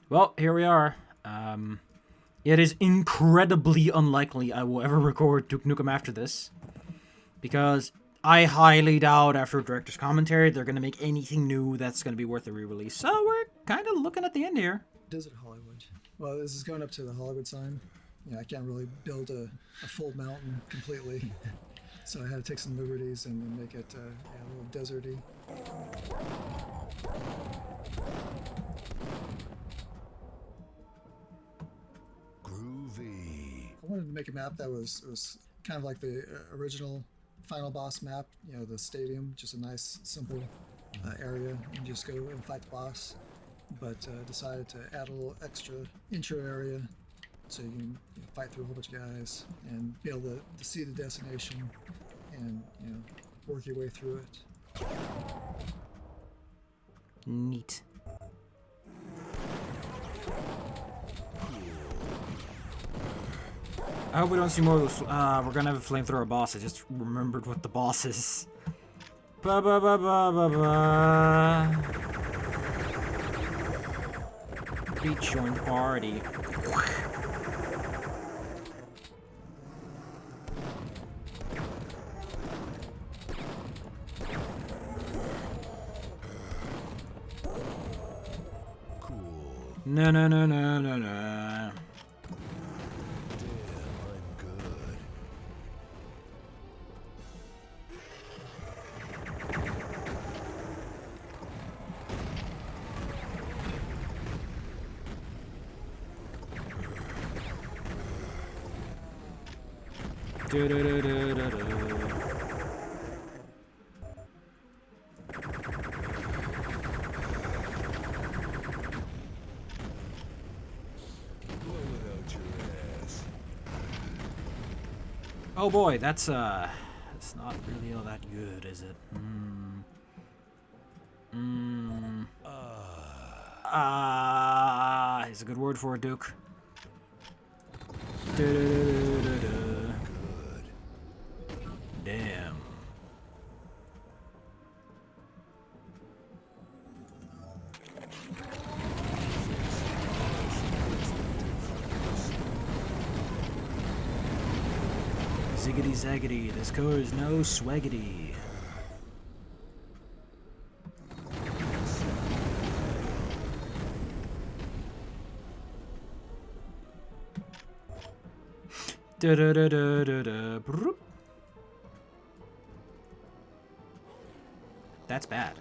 Well, here we are. It is incredibly unlikely I will ever record Duke Nukem after this. Because I highly doubt after director's commentary they're going to make anything new that's going to be worth a re-release. So we're kind of looking at the end here. Desert Hollywood. Well, this is going up to the Hollywood sign. I can't really build a full mountain completely. So I had to take some liberties and make it a little deserty. Groovy. I wanted to make a map that was kind of like the original final boss map, the stadium, just a nice, simple area. You just go and fight the boss. But decided to add a little extra intro area so you can fight through a whole bunch of guys and be able to see the destination and work your way through it. Neat. I hope we don't see more of those. We're gonna have a flamethrower boss. I just remembered what the boss is. Ba ba ba ba ba ba. Please join the party. Cool. No. Damn, I'm good. Blow it out your ass. Oh boy, that's it's not really all that good, is it? Is a good word for it, Duke. Good. Damn. Ziggity zaggity, this car is no swaggity. Da da da da da da. Broop. That's bad.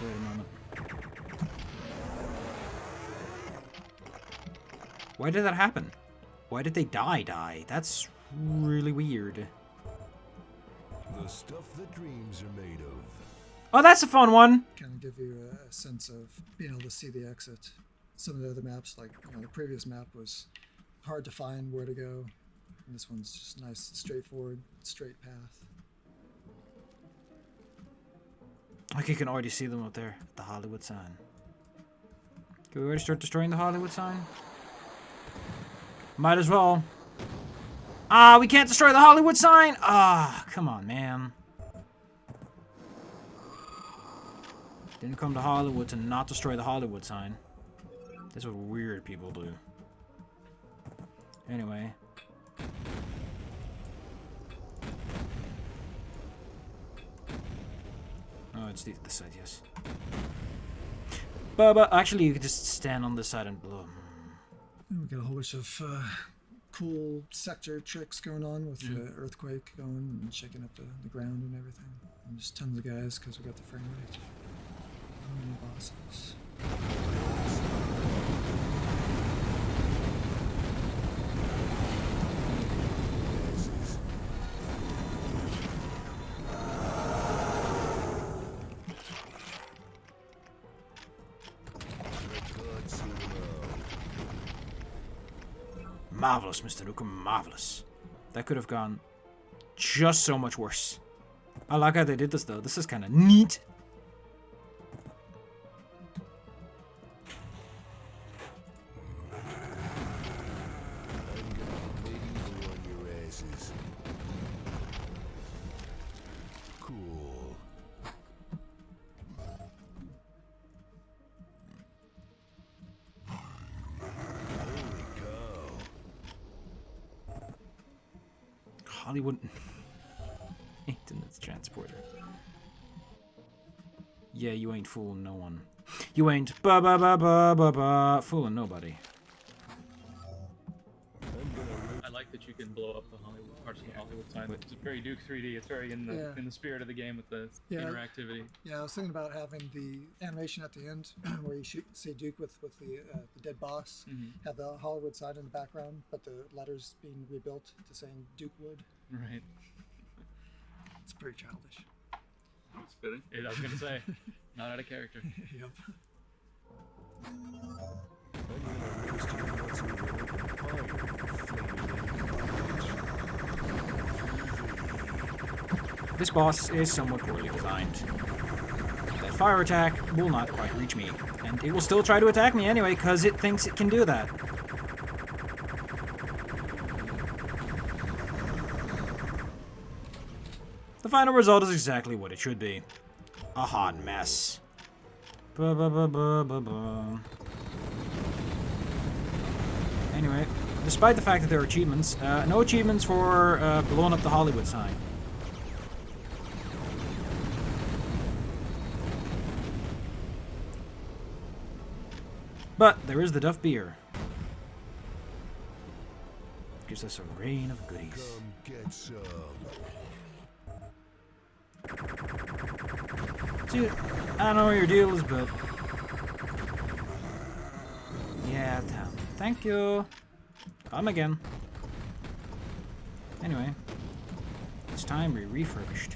Wait a moment. Why did that happen? Why did they die? That's really weird. The stuff that dreams are made of. Oh, that's a fun one. Kind of give you a sense of being able to see the exit. Some of the other maps, like the previous map, was hard to find where to go. And this one's just nice, straightforward, straight path. Like you can already see them up there, the Hollywood sign. Can we already start destroying the Hollywood sign? Might as well. We can't destroy the Hollywood sign? Come on, man. Didn't come to Hollywood to not destroy the Hollywood sign. That's what weird people do. Anyway. Oh, it's this side, yes. But actually, you could just stand on this side and blow. And we got a whole bunch of cool sector tricks going on with the earthquake going and shaking up the ground and everything. And just tons of guys because we got the frame rate. How many bosses? Marvelous, Mr. Nukem, marvelous. That could have gone just so much worse. I like how they did this, though. This is kind of neat. I'm gonna medieval on your asses. Hollywood ain't in its transporter. Yeah, you ain't fooling no one. You ain't fooling nobody. I like that you can blow up the Hollywood parts of the Hollywood sign. It's very Duke 3D. It's very in the spirit of the game with the interactivity. Yeah, I was thinking about having the animation at the end where you see Duke with the dead boss, have the Hollywood sign in the background, but the letters being rebuilt to saying Duke Wood. Right. It's pretty childish. It's fitting. I was gonna say, not out of character. Yep. This boss is somewhat poorly designed. That fire attack will not quite reach me, and it will still try to attack me anyway because it thinks it can do that. The final result is exactly what it should be. A hot mess. Anyway, despite the fact that there are achievements, no achievements for blowing up the Hollywood sign. But there is the Duff beer. Gives us a rain of goodies. Come get some. Dude, I don't know what your deal is, but... yeah, thank you. Come again. Anyway, it's time we refurbished.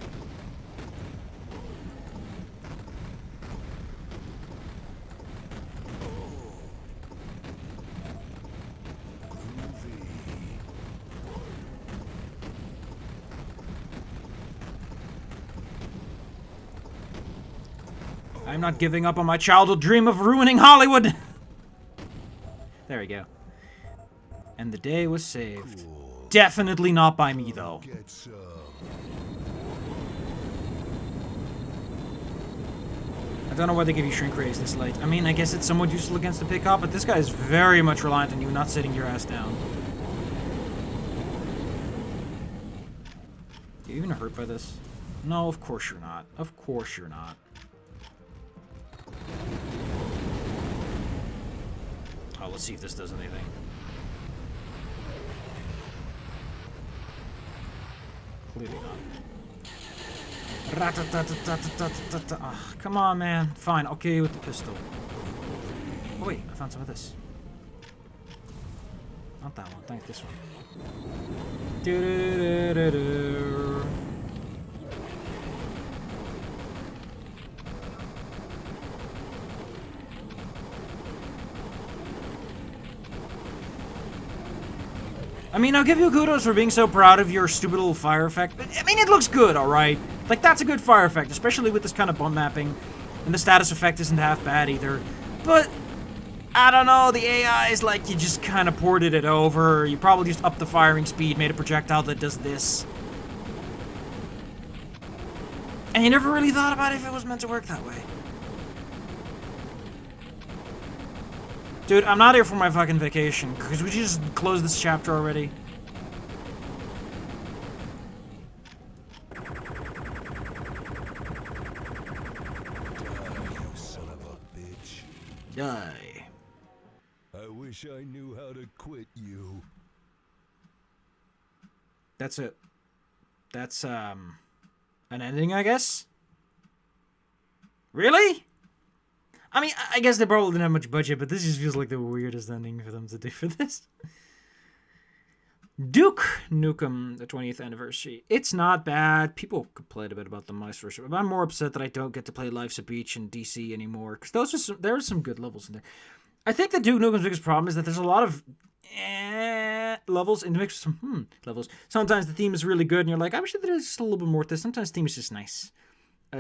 I'm not giving up on my childhood dream of ruining Hollywood! There we go. And the day was saved. Cool. Definitely not by me, though. Get some. I don't know why they give you shrink raise this late. I mean, I guess it's somewhat useful against the pickup, but this guy is very much reliant on you not sitting your ass down. Are you even hurt by this? No, of course you're not. Of course you're not. Oh, let's see if this does anything. Clearly not. Rat-a-tat-tat-tat-tat-tat. Ah, come on, man. Fine, I'll kill you with the pistol. Oh, wait, I found some of this. Not that one. Thank this one. Do-do-do-do-do. I mean, I'll give you kudos for being so proud of your stupid little fire effect. I mean, it looks good, alright? Like, that's a good fire effect, especially with this kind of bump mapping. And the status effect isn't half bad either. But, I don't know, the AI is like you just kind of ported it over. You probably just upped the firing speed, made a projectile that does this. And you never really thought about if it was meant to work that way. Dude, I'm not here for my fucking vacation. Could we just close this chapter already? Die, you son of a bitch. Die. I wish I knew how to quit you. That's it. That's, an ending, I guess? Really? I mean, I guess they probably didn't have much budget, but this just feels like the weirdest ending for them to do for this. Duke Nukem, the 20th anniversary. It's not bad. People complain a bit about the mice version, but I'm more upset that I don't get to play Life's a Beach in DC anymore, because there are some good levels in there. I think that Duke Nukem's biggest problem is that there's a lot of levels in the mix with some levels. Sometimes the theme is really good, and you're like, I wish there was just a little bit more to this. Sometimes the theme is just nice.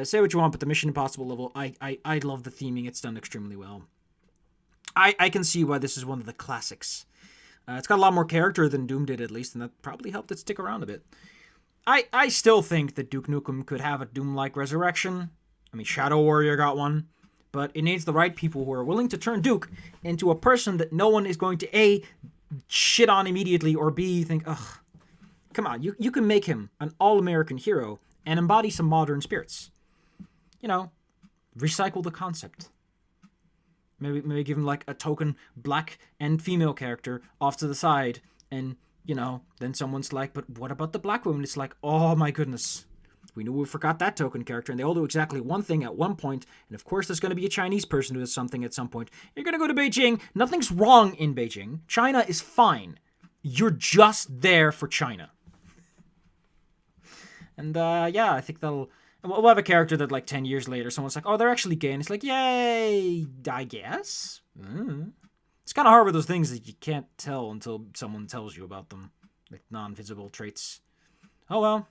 Say what you want, but the Mission Impossible level, I love the theming. It's done extremely well. I can see why this is one of the classics. It's got a lot more character than Doom did, at least, and that probably helped it stick around a bit. I still think that Duke Nukem could have a Doom-like resurrection. I mean, Shadow Warrior got one. But it needs the right people who are willing to turn Duke into a person that no one is going to, A, shit on immediately, or B, think, ugh, Come on, you can make him an all-American hero and embody some modern spirits. You know, recycle the concept. Maybe give him like a token black and female character off to the side, and you know, then someone's like, but what about the black woman? It's like, oh my goodness. We knew we forgot that token character, and they all do exactly one thing at one point, and of course there's going to be a Chinese person who does something at some point. You're going to go to Beijing. Nothing's wrong in Beijing. China is fine. You're just there for China. And, yeah, I think we'll have a character that, like, 10 years later, someone's like, oh, they're actually gay, and it's like, yay, I guess. It's kind of hard with those things that you can't tell until someone tells you about them, like non-visible traits. Oh, well.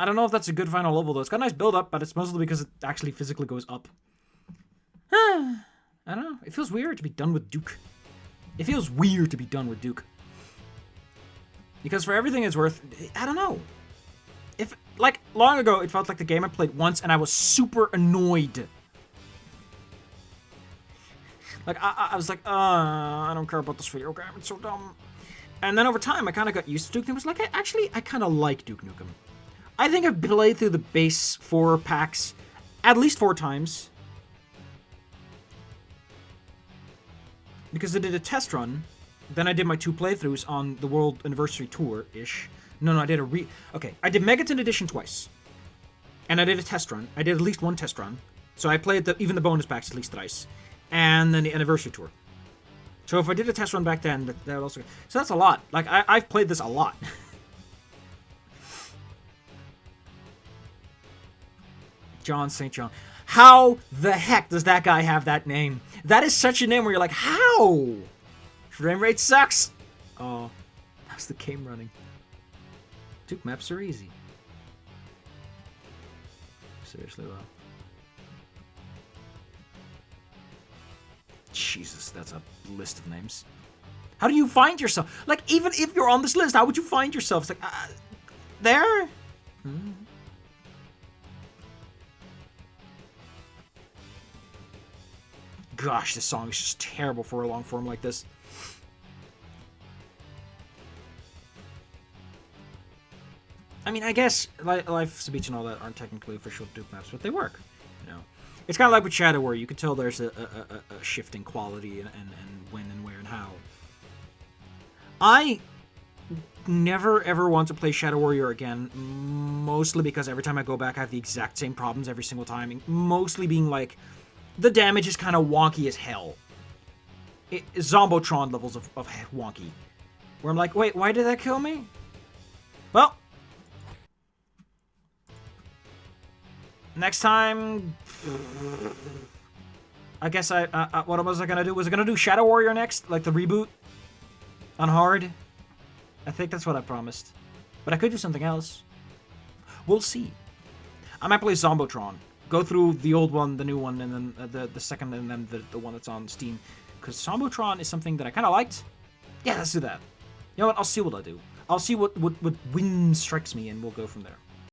I don't know if that's a good final level, though. It's got a nice build-up, but it's mostly because it actually physically goes up. I don't know. It feels weird to be done with Duke. It feels weird to be done with Duke. Because for everything it's worth, I don't know. If, like, long ago, it felt like the game I played once, and I was super annoyed. Like, I was like, I don't care about this video game. It's so dumb. And then over time, I kind of got used to Duke Nukem. I was like, I kind of like Duke Nukem. I think I've played through the base 4 packs at least 4 times. Because I did a test run. Then I did my 2 playthroughs on the World Anniversary Tour-ish. No, I did Okay, I did Megaton Edition twice. And I did a test run. I did at least 1 test run. So I played even the bonus packs at least thrice. And then the Anniversary Tour. So if I did a test run back then, that would also... So that's a lot. Like, I've played this a lot. John St. John. How the heck does that guy have that name? That is such a name where you're like, how? Frame rate sucks. Oh, how's the game running? Duke maps are easy. Seriously, though. Jesus, that's a list of names. How do you find yourself? Like, even if you're on this list, how would you find yourself? It's like, there? Gosh, this song is just terrible for a long form like this. I mean, I guess Life's a Beach and all that aren't technically official Duke maps, but they work. You know, it's kind of like with Shadow Warrior. You can tell there's a shift in quality and when and where and how. I never ever want to play Shadow Warrior again, mostly because every time I go back, I have the exact same problems every single time. Mostly being like, the damage is kind of wonky as hell. Zombotron levels of wonky. Where I'm like, wait, why did that kill me? Well, next time, I guess what was I gonna do? Was I gonna do Shadow Warrior next? Like the reboot? On hard? I think that's what I promised. But I could do something else. We'll see. I might play Zombotron. Go through the old one, the new one, and then the second, and then the one that's on Steam. Because Zombotron is something that I kind of liked. Yeah, let's do that. You know what? I'll see what I do. I'll see what wind strikes me, and we'll go from there.